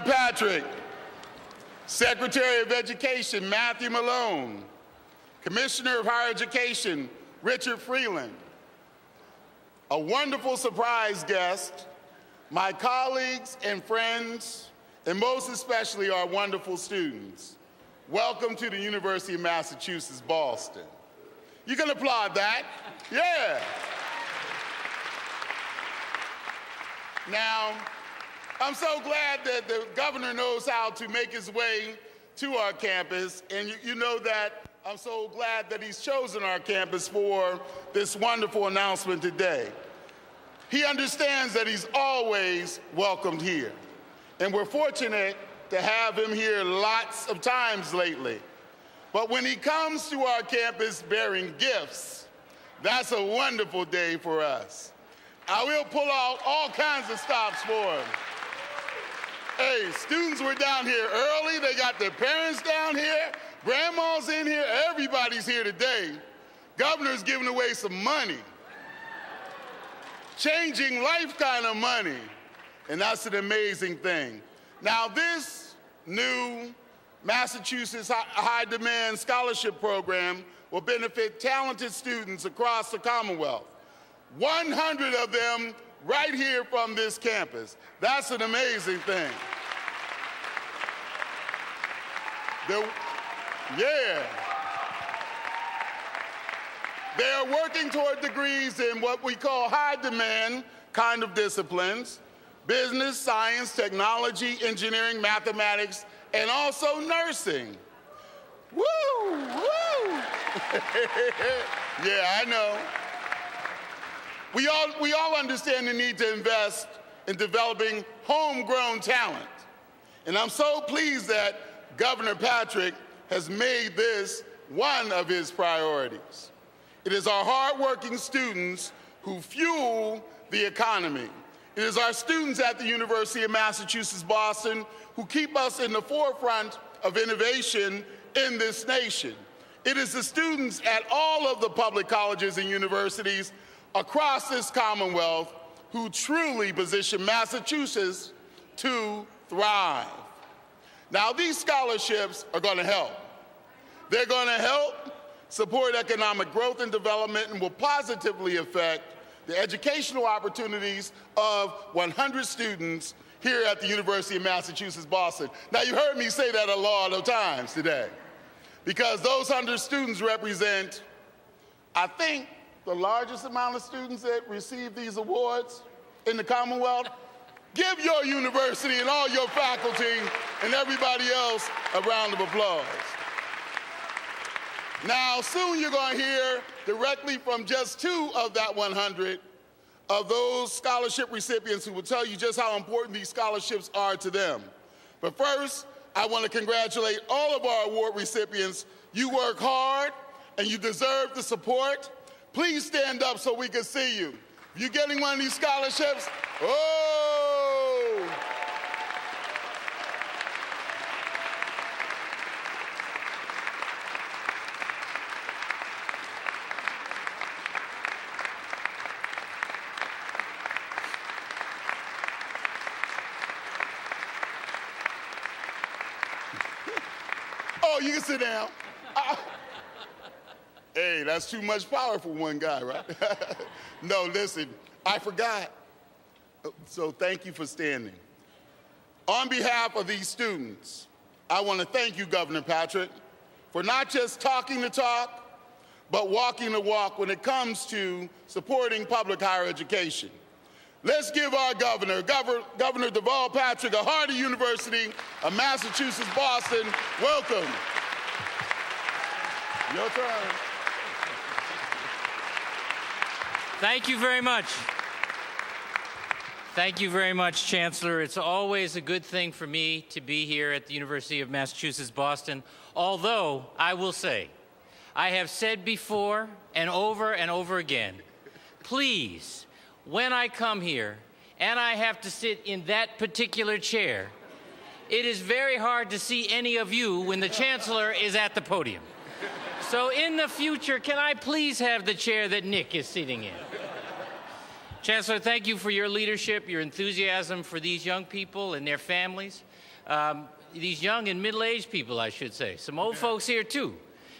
Patrick, Secretary of Education Matthew Malone, Commissioner of Higher Education Richard Freeland, a wonderful surprise guest, my colleagues and friends, and most especially our wonderful students. Welcome to the University of Massachusetts, Boston. You can applaud that. Yeah. Now, I'm so glad that the governor knows how to make his way to our campus, and you know that I'm so glad that he's chosen our campus for this wonderful announcement today. He understands that he's always welcomed here, and we're fortunate to have him here lots of times lately. But when he comes to our campus bearing gifts, that's a wonderful day for us. I will pull out all kinds of stops for him. Hey, students were down here early. They got their parents down here. Grandma's in here. Everybody's here today. Governor's giving away some money. Changing life kind of money. And that's an amazing thing. Now, this new Massachusetts High Demand Scholarship Program will benefit talented students across the Commonwealth. 100 of them right here from this campus. That's an amazing thing. They are working toward degrees in what we call high demand kind of disciplines: business, science, technology, engineering, mathematics, and also nursing. Woo, woo. Yeah, I know. We all understand the need to invest in developing homegrown talent. And I'm so pleased that Governor Patrick has made this one of his priorities. It is our hardworking students who fuel the economy. It is our students at the University of Massachusetts Boston who keep us in the forefront of innovation in this nation. It is the students at all of the public colleges and universities across this Commonwealth who truly position Massachusetts to thrive. Now, these scholarships are going to help. They're going to help support economic growth and development and will positively affect the educational opportunities of 100 students here at the University of Massachusetts Boston. Now, you heard me say that a lot of times today, because those 100 students represent, I think, the largest amount of students that receive these awards in the Commonwealth. Give your university and all your faculty and everybody else a round of applause. Now, soon you're going to hear directly from just 2 of that 100 of those scholarship recipients who will tell you just how important these scholarships are to them. But first, I want to congratulate all of our award recipients. You work hard and you deserve the support. Please stand up so we can see you. If you're getting one of these scholarships, oh! Oh, you can sit down. Hey, that's too much power for one guy, right? No, listen, I forgot. So thank you for standing. On behalf of these students, I want to thank you, Governor Patrick, for not just talking the talk, but walking the walk when it comes to supporting public higher education. Let's give our Governor Deval Patrick, a Harvard University of Massachusetts Boston, welcome. Your turn. Thank you very much. Thank you very much, Chancellor. It's always a good thing for me to be here at the University of Massachusetts Boston, although I will say, I have said before and over again, please, when I come here and I have to sit in that particular chair, it is very hard to see any of you when the Chancellor is at the podium. So in the future, can I please have the chair that Nick is sitting in? Chancellor, thank you for your leadership, your enthusiasm for these young people and their families. these young and middle-aged people, I should say, some old folks here too,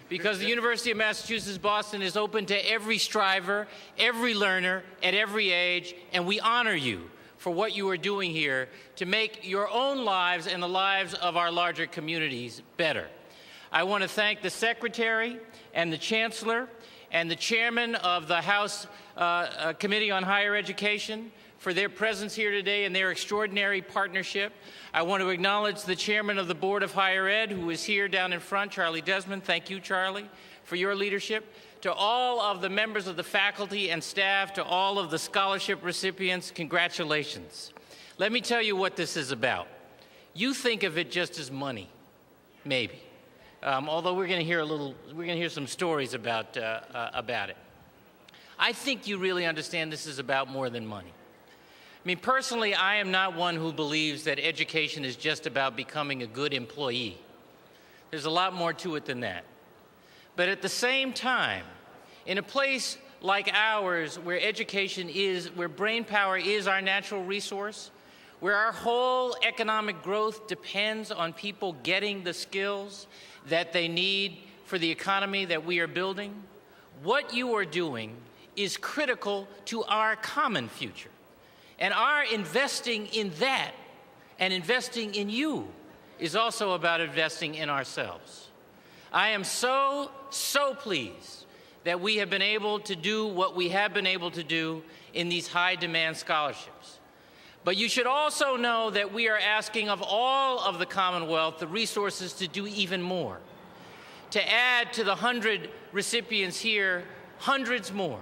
because the University of Massachusetts Boston is open to every striver, every learner, at every age, and we honor you for what you are doing here to make your own lives and the lives of our larger communities better. I want to thank the Secretary and the Chancellor and the Chairman of the House Committee on Higher Education for their presence here today and their extraordinary partnership. I want to acknowledge the Chairman of the Board of Higher Ed, who is here down in front, Charlie Desmond. Thank you, Charlie, for your leadership. To all of the members of the faculty and staff, to all of the scholarship recipients, congratulations. Let me tell you what this is about. You think of it just as money, maybe. Although we're going to hear some stories about it. I think you really understand this is about more than money. I mean, personally, I am not one who believes that education is just about becoming a good employee. There's a lot more to it than that. But at the same time, in a place like ours, where education is, where brain power is our natural resource, where our whole economic growth depends on people getting the skills that they need for the economy that we are building, what you are doing is critical to our common future. And our investing in that and investing in you is also about investing in ourselves. I am so pleased that we have been able to do what we have been able to do in these high-demand scholarships. But you should also know that we are asking of all of the Commonwealth the resources to do even more, to add to the 100 recipients here, hundreds more,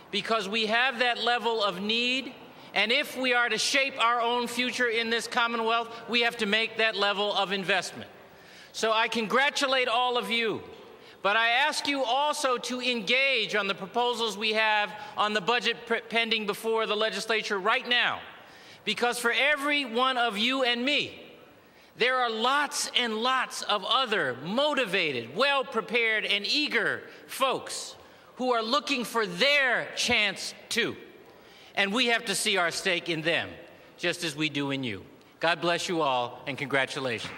because we have that level of need, and if we are to shape our own future in this Commonwealth, we have to make that level of investment. So I congratulate all of you, but I ask you also to engage on the proposals we have on the budget pending before the legislature right now, because for every one of you and me, there are lots and lots of other motivated, well-prepared, and eager folks who are looking for their chance too. And we have to see our stake in them, just as we do in you. God bless you all, and congratulations.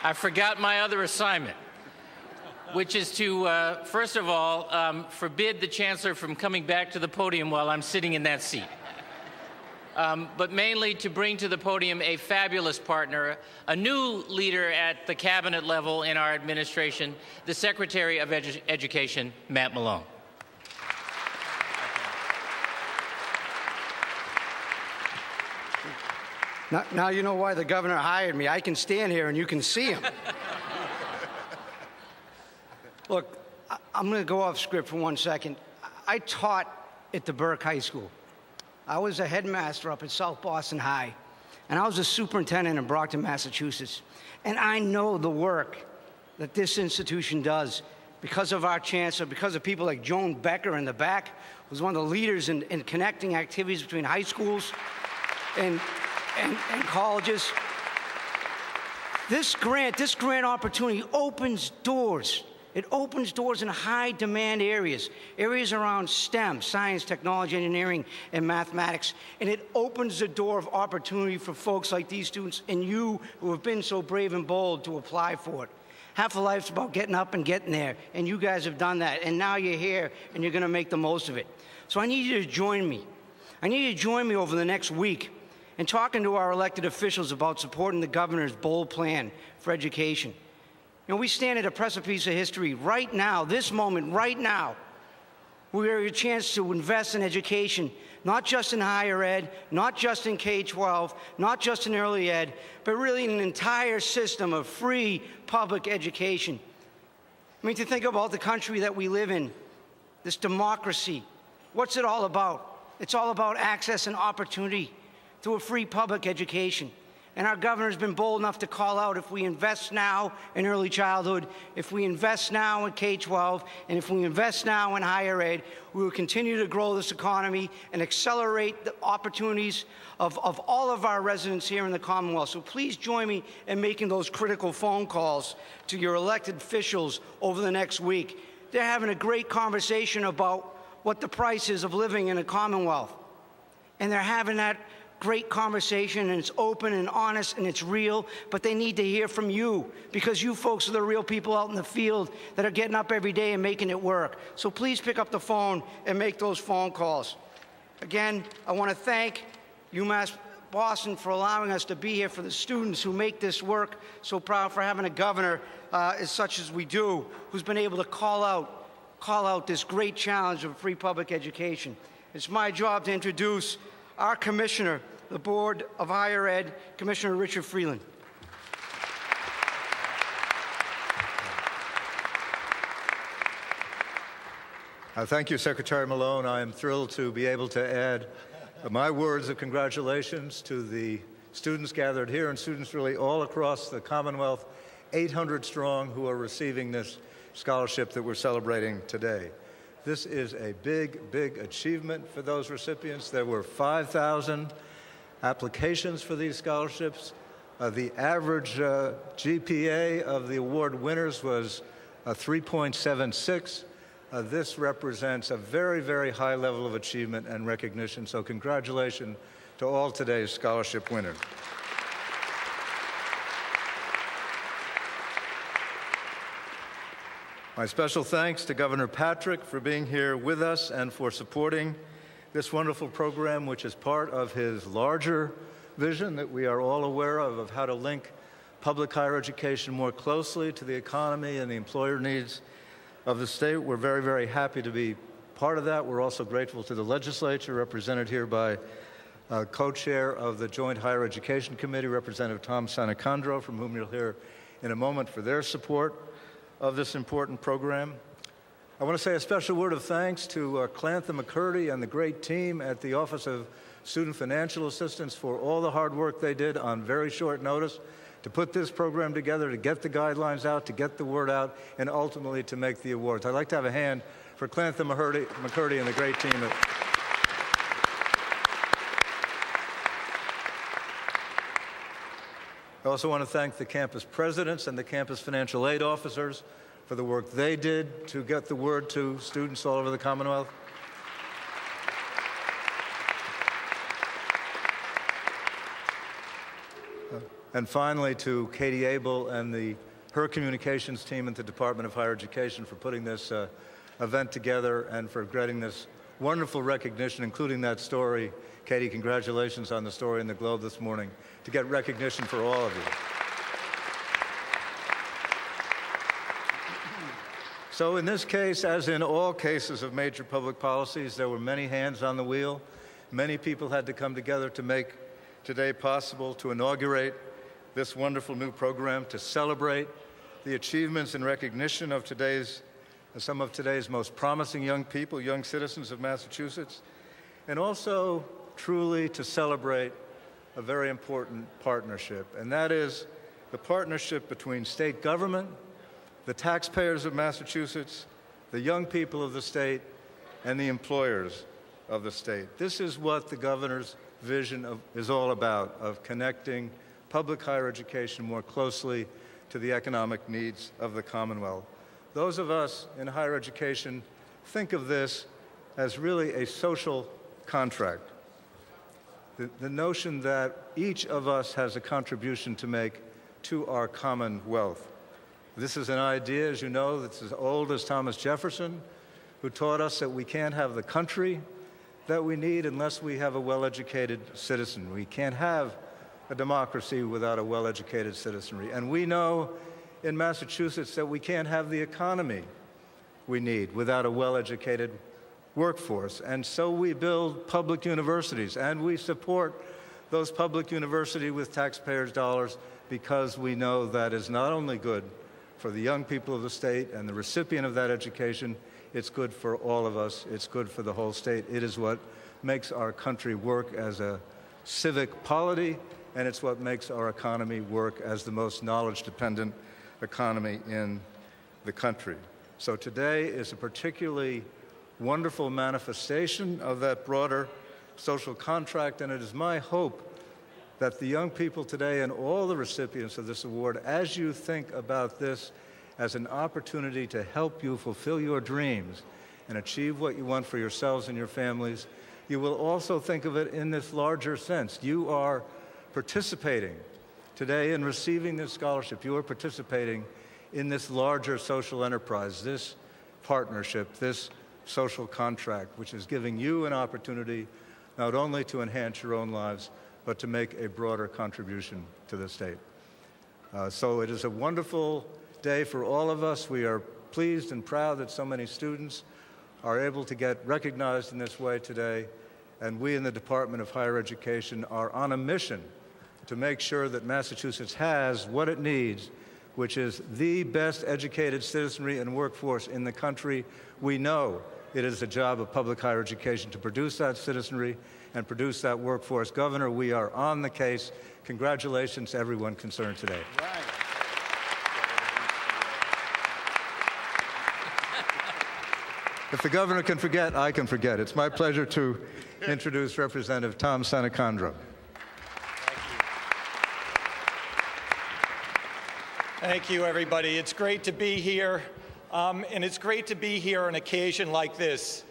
I forgot my other assignment, which is to, first of all, forbid the Chancellor from coming back to the podium while I'm sitting in that seat. But mainly to bring to the podium a fabulous partner, a new leader at the cabinet level in our administration, the Secretary of Education, Matt Malone. Now you know why the governor hired me. I can stand here and you can see him. Look, I'm going to go off script for 1 second. I taught at the Burke High School. I was a headmaster up at South Boston High, and I was a superintendent in Brockton, Massachusetts. And I know the work that this institution does because of our chancellor, because of people like Joan Becker in the back, who's one of the leaders in connecting activities between high schools and colleges. This grant opportunity opens doors. It opens doors in high-demand areas around STEM, science, technology, engineering, and mathematics. And it opens the door of opportunity for folks like these students and you who have been so brave and bold to apply for it. Half a life's about getting up and getting there, and you guys have done that. And now you're here, and you're going to make the most of it. So I need you to join me. I need you to join me over the next week in talking to our elected officials about supporting the governor's bold plan for education. You know, we stand at a precipice of history right now, this moment, right now. We have a chance to invest in education, not just in higher ed, not just in K-12, not just in early ed, but really in an entire system of free public education. I mean, to think about the country that we live in, this democracy, what's it all about? It's all about access and opportunity to a free public education. And our governor's been bold enough to call out, if we invest now in early childhood, if we invest now in K-12, and if we invest now in higher ed, we will continue to grow this economy and accelerate the opportunities of all of our residents here in the Commonwealth. So please join me in making those critical phone calls to your elected officials over the next week. They're having a great conversation about what the price is of living in a Commonwealth. And they're having that great conversation, and it's open and honest and it's real, but they need to hear from you, because you folks are the real people out in the field that are getting up every day and making it work. So please pick up the phone and make those phone calls. Again, I want to thank UMass Boston for allowing us to be here, for the students who make this work. So proud for having a governor as such as we do, who's been able to call out this great challenge of free public education. It's my job to introduce our commissioner, the Board of Higher Ed, Commissioner Richard Freeland. Thank you, Secretary Malone. I am thrilled to be able to add my words of congratulations to the students gathered here and students really all across the Commonwealth, 800 strong, who are receiving this scholarship that we're celebrating today. This is a big, big achievement for those recipients. There were 5,000 applications for these scholarships. The average GPA of the award winners was 3.76. This represents a very, very high level of achievement and recognition, so congratulations to all today's scholarship winners. My special thanks to Governor Patrick for being here with us and for supporting this wonderful program, which is part of his larger vision that we are all aware of how to link public higher education more closely to the economy and the employer needs of the state. We're very, very happy to be part of that. We're also grateful to the legislature, represented here by co-chair of the Joint Higher Education Committee, Representative Tom Sanacandro, from whom you'll hear in a moment, for their support of this important program. I want to say a special word of thanks to Clantha McCurdy and the great team at the Office of Student Financial Assistance for all the hard work they did on very short notice to put this program together, to get the guidelines out, to get the word out, and ultimately to make the awards. I'd like to have a hand for Clantha McCurdy and the great team. I also want to thank the campus presidents and the campus financial aid officers for the work they did to get the word to students all over the Commonwealth. And finally, to Katie Abel and her communications team at the Department of Higher Education for putting this event together and for getting this wonderful recognition, including that story. Katie, congratulations on the story in the Globe this morning, to get recognition for all of you. So in this case, as in all cases of major public policies, there were many hands on the wheel. Many people had to come together to make today possible, to inaugurate this wonderful new program, to celebrate the achievements and recognition of some of today's most promising young people, young citizens of Massachusetts, and also truly to celebrate a very important partnership, and that is the partnership between state government, the taxpayers of Massachusetts, the young people of the state, and the employers of the state. This is what the governor's vision is all about, of connecting public higher education more closely to the economic needs of the Commonwealth. Those of us in higher education think of this as really a social contract. The notion that each of us has a contribution to make to our Commonwealth. This is an idea, as you know, that's as old as Thomas Jefferson, who taught us that we can't have the country that we need unless we have a well-educated citizen. We can't have a democracy without a well-educated citizenry. And we know in Massachusetts that we can't have the economy we need without a well-educated workforce. And so we build public universities, and we support those public universities with taxpayers' dollars, because we know that is not only good for the young people of the state and the recipient of that education, it's good for all of us. It's good for the whole state. It is what makes our country work as a civic polity, and it's what makes our economy work as the most knowledge-dependent economy in the country. So today is a particularly wonderful manifestation of that broader social contract, and it is my hope that the young people today and all the recipients of this award, as you think about this as an opportunity to help you fulfill your dreams and achieve what you want for yourselves and your families, you will also think of it in this larger sense. You are participating today in receiving this scholarship. You are participating in this larger social enterprise, this partnership, this social contract, which is giving you an opportunity not only to enhance your own lives, but to make a broader contribution to the state. So it is a wonderful day for all of us. We are pleased and proud that so many students are able to get recognized in this way today, and we in the Department of Higher Education are on a mission to make sure that Massachusetts has what it needs, which is the best educated citizenry and workforce in the country. We know it is the job of public higher education to produce that citizenry and produce that workforce. Governor, we are on the case. Congratulations to everyone concerned today. Right. If the governor can forget, I can forget. It's my pleasure to introduce Representative Tom Sanacandro. Thank you, everybody. It's great to be here, and it's great to be here on an occasion like this.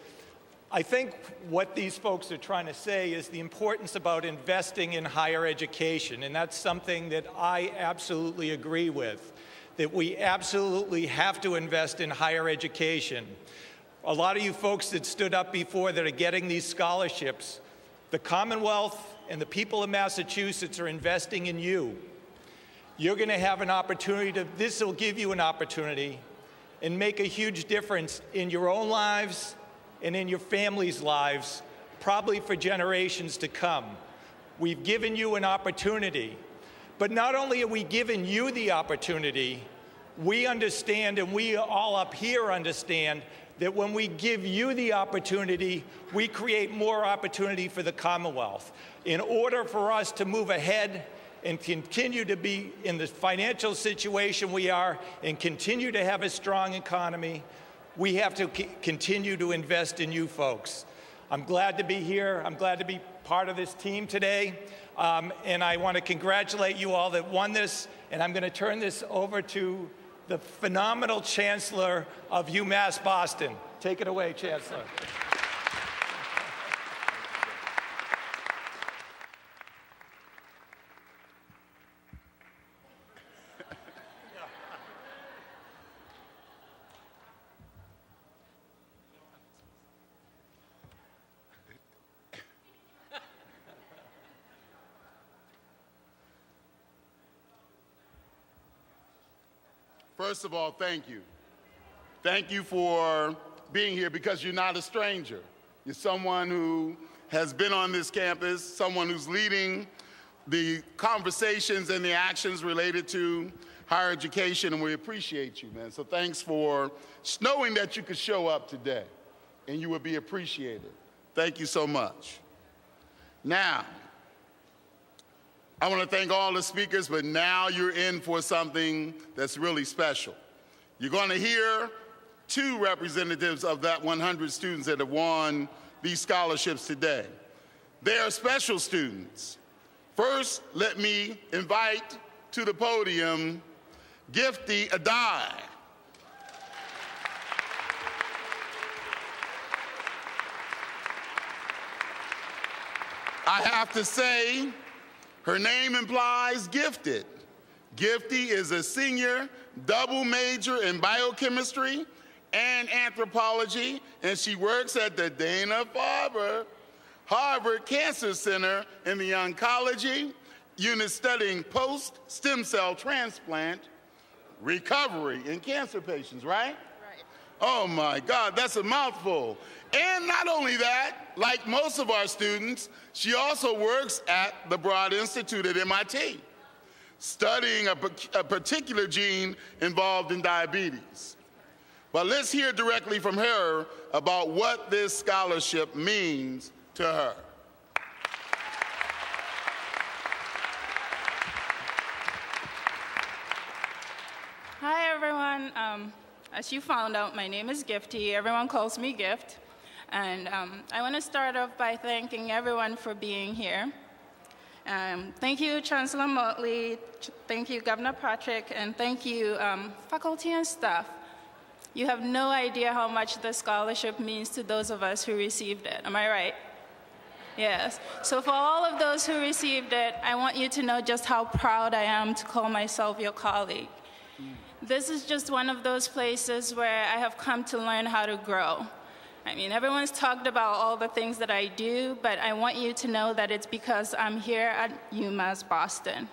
I think what these folks are trying to say is the importance about investing in higher education, and that's something that I absolutely agree with, that we absolutely have to invest in higher education. A lot of you folks that stood up before that are getting these scholarships, the Commonwealth and the people of Massachusetts are investing in you. You're going to have an opportunity this will give you an opportunity and make a huge difference in your own lives and in your families' lives, probably for generations to come. We've given you an opportunity, but not only are we giving you the opportunity, we understand, and we all up here understand, that when we give you the opportunity, we create more opportunity for the Commonwealth. In order for us to move ahead and continue to be in the financial situation we are and continue to have a strong economy, we have to continue to invest in you folks. I'm glad to be here. I'm glad to be part of this team today. And I want to congratulate you all that won this. And I'm going to turn this over to the phenomenal Chancellor of UMass Boston. Take it away, Chancellor. First of all, thank you. Thank you for being here because you're not a stranger. You're someone who has been on this campus, someone who's leading the conversations and the actions related to higher education, and we appreciate you, man. So thanks for knowing that you could show up today, and you would be appreciated. Thank you so much. Now, I want to thank all the speakers, but now you're in for something that's really special. You're going to hear two representatives of that 100 students that have won these scholarships today. They are special students. First, let me invite to the podium Gifty Adai. I have to say, her name implies gifted. Gifty is a senior double major in biochemistry and anthropology, and she works at the Dana-Farber Harvard Cancer Center in the oncology unit studying post-stem cell transplant recovery in cancer patients, right? Right. Oh my God, that's a mouthful. And not only that, like most of our students, she also works at the Broad Institute at MIT, studying a particular gene involved in diabetes. But let's hear directly from her about what this scholarship means to her. Hi, everyone. As you found out, my name is Gifty. Everyone calls me Gift. And I want to start off by thanking everyone for being here. Thank you, Chancellor Motley. Thank you, Governor Patrick. And thank you, faculty and staff. You have no idea how much this scholarship means to those of us who received it. Am I right? Yes. So for all of those who received it, I want you to know just how proud I am to call myself your colleague. This is just one of those places where I have come to learn how to grow. I mean, everyone's talked about all the things that I do, but I want you to know that it's because I'm here at UMass Boston.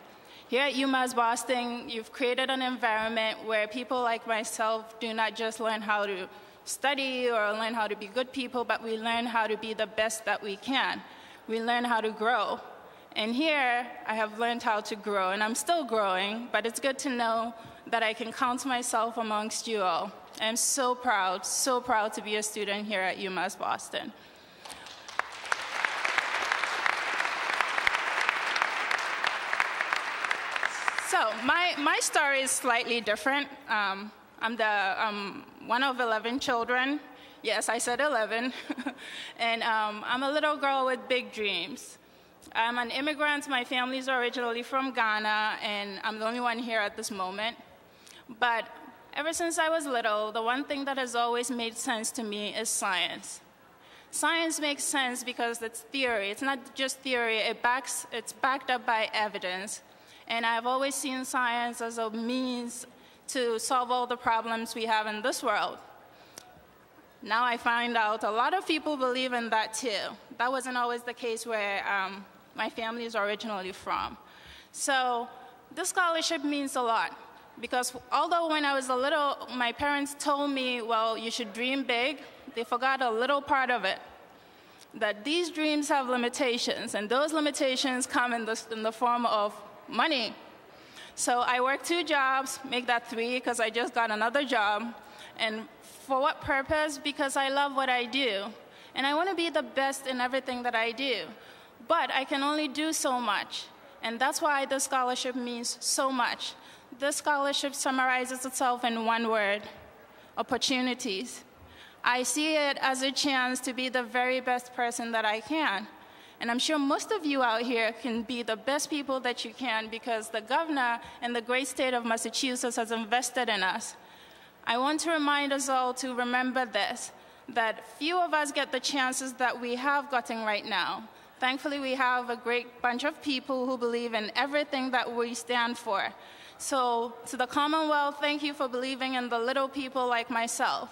Here at UMass Boston, you've created an environment where people like myself do not just learn how to study or learn how to be good people, but we learn how to be the best that we can. We learn how to grow. And here, I have learned how to grow, and I'm still growing, but it's good to know that I can count myself amongst you all. I'm so proud to be a student here at UMass Boston. So my story is slightly different. I'm one of 11 children. Yes, I said 11. And I'm a little girl with big dreams. I'm an immigrant. My family's originally from Ghana, and I'm the only one here at this moment. But ever since I was little, the one thing that has always made sense to me is science. Science makes sense because it's theory. It's not just theory. It's backed up by evidence. And I've always seen science as a means to solve all the problems we have in this world. Now I find out a lot of people believe in that too. That wasn't always the case where my family is originally from. So this scholarship means a lot. Because although when I was a little, my parents told me, well, you should dream big, they forgot a little part of it. That these dreams have limitations, and those limitations come in the form of money. So I work 2 jobs, make that 3 because I just got another job. And for what purpose? Because I love what I do. And I want to be the best in everything that I do. But I can only do so much. And that's why this scholarship means so much. This scholarship summarizes itself in one word: opportunities. I see it as a chance to be the very best person that I can. And I'm sure most of you out here can be the best people that you can because the governor and the great state of Massachusetts has invested in us. I want to remind us all to remember this, that few of us get the chances that we have gotten right now. Thankfully, we have a great bunch of people who believe in everything that we stand for. So to the Commonwealth, thank you for believing in the little people like myself.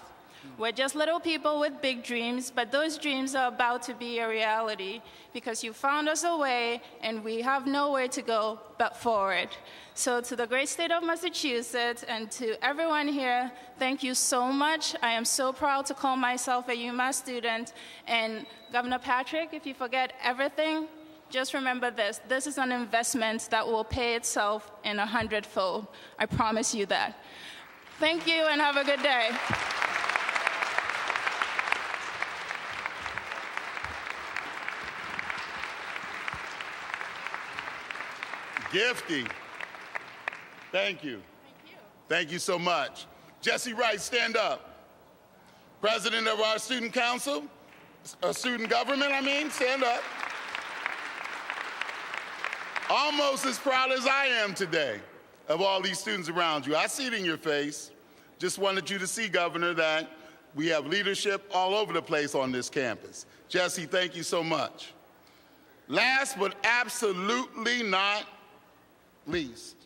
We're just little people with big dreams, but those dreams are about to be a reality because you found us a way and we have nowhere to go but forward. So to the great state of Massachusetts and to everyone here, thank you so much. I am so proud to call myself a UMass student. And Governor Patrick, if you forget everything, just remember this. This is an investment that will pay itself in 100-fold. I promise you that. Thank you and have a good day. Gifty. Thank you. Thank you so much. Jesse Wright, stand up. President of our student council, student government, stand up. Almost as proud as I am today of all these students around you. I see it in your face. Just wanted you to see, Governor, that we have leadership all over the place on this campus. Jesse, thank you so much. Last but absolutely not least,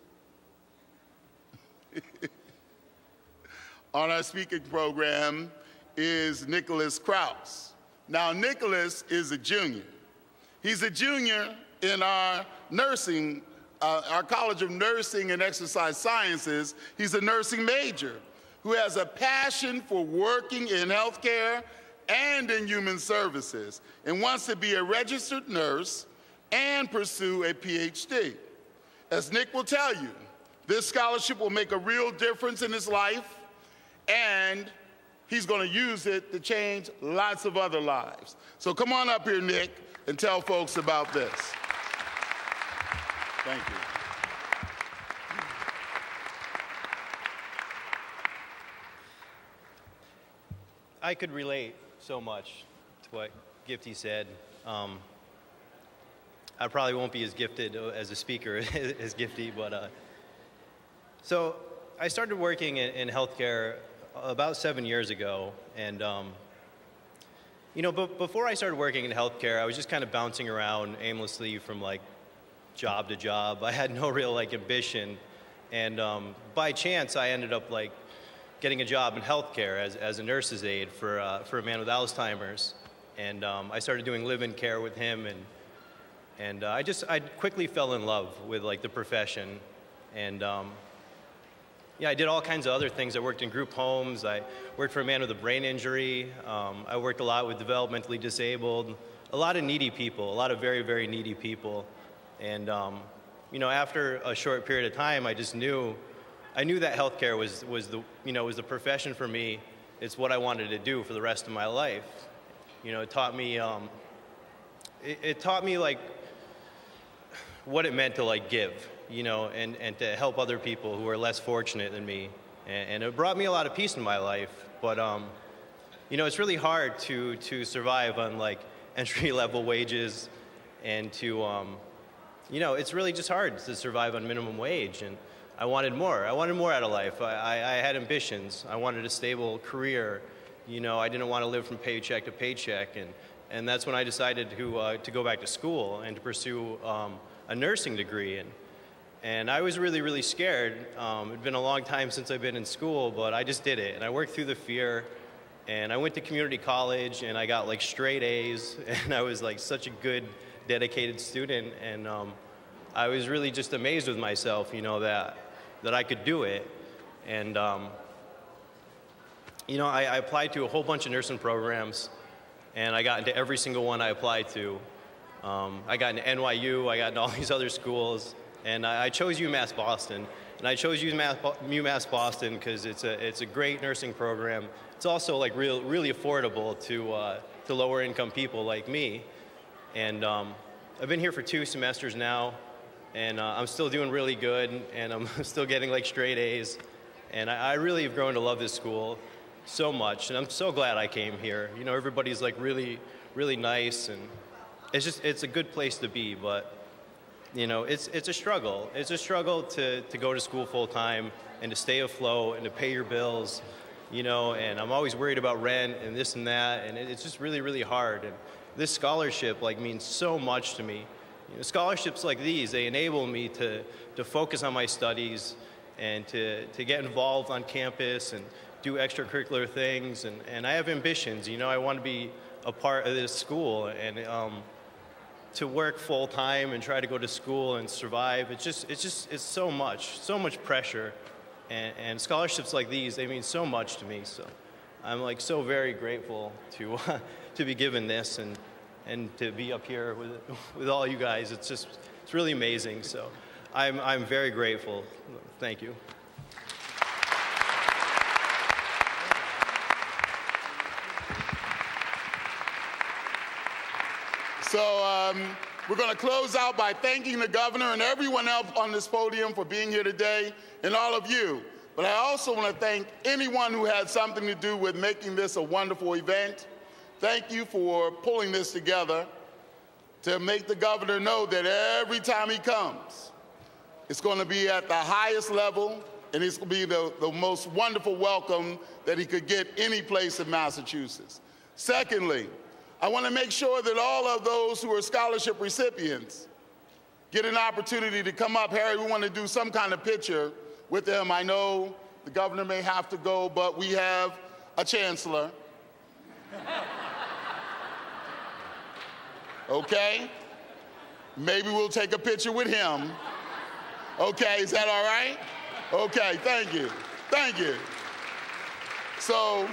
on our speaking program is Nicholas Kraus. Now, Nicholas is a junior. He's a junior in our nursing, our College of Nursing and Exercise Sciences. He's a nursing major who has a passion for working in healthcare and in human services and wants to be a registered nurse and pursue a PhD. As Nick will tell you, this scholarship will make a real difference in his life, and he's going to use it to change lots of other lives. So come on up here, Nick, and tell folks about this. Thank you. I could relate so much to what Gifty said. I probably won't be as gifted as a speaker as Gifty, but so I started working in healthcare about 7 years ago. And, you know, but before I started working in healthcare, I was just kind of bouncing around aimlessly from like job to job. I had no real like ambition. And by chance, I ended up like getting a job in healthcare as a nurse's aide for a man with Alzheimer's. And I started doing live-in care with him, and I quickly fell in love with like the profession. And yeah, I did all kinds of other things. I worked in group homes. I worked for a man with a brain injury. I worked a lot with developmentally disabled, a lot of needy people, a lot of very, very needy people. And you know, after a short period of time, I knew that healthcare was the profession for me. It's what I wanted to do for the rest of my life. You know, it taught me like what it meant to like give, you know, and to help other people who are less fortunate than me. And it brought me a lot of peace in my life. But you know, it's really hard to survive on like entry-level wages, and to you know, it's really just hard to survive on minimum wage. And I wanted more. I wanted more out of life. I had ambitions. I wanted a stable career. You know, I didn't want to live from paycheck to paycheck. And that's when I decided to go back to school and to pursue a nursing degree. And I was really, really scared. It'd been a long time since I've been in school, but I just did it. And I worked through the fear. And I went to community college, and I got like straight A's. And I was like such a good, dedicated student. And I was really just amazed with myself, you know, that I could do it. And you know, I applied to a whole bunch of nursing programs, and I got into every single one I applied to. I got into NYU, I got into all these other schools, and I chose UMass Boston. And I chose UMass Boston because it's a great nursing program. It's also like really affordable to lower income people like me. And I've been here for 2 semesters now, and I'm still doing really good, and I'm still getting like straight A's. And I really have grown to love this school so much, and I'm so glad I came here. You know, everybody's like really, really nice, and it's a good place to be. But you know, it's a struggle. It's a struggle to go to school full time and to stay afloat and to pay your bills. You know, and I'm always worried about rent and this and that, and it's just really, really hard. And this scholarship like means so much to me. You know, scholarships like these, they enable me to focus on my studies and to get involved on campus and do extracurricular things. And I have ambitions. You know, I want to be a part of this school, and to work full time and try to go to school and survive. It's so much pressure. And scholarships like these, they mean so much to me. So I'm like so very grateful to be given this and to be up here with all you guys. It's really amazing. So I'm very grateful. Thank you. So we're going to close out by thanking the governor and everyone else on this podium for being here today, and all of you. But I also want to thank anyone who had something to do with making this a wonderful event. Thank you for pulling this together to make the governor know that every time he comes, it's going to be at the highest level, and it's going to be the most wonderful welcome that he could get any place in Massachusetts. Secondly, I want to make sure that all of those who are scholarship recipients get an opportunity to come up. Harry, we want to do some kind of picture with them. I know the governor may have to go, but we have a chancellor. Okay? Maybe we'll take a picture with him. Okay, is that all right? Okay, thank you. Thank you. So,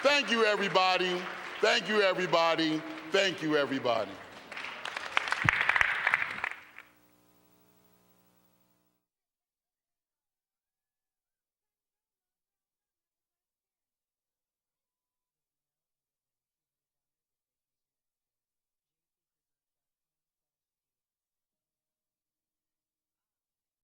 thank you, everybody. Thank you, everybody. Thank you, everybody.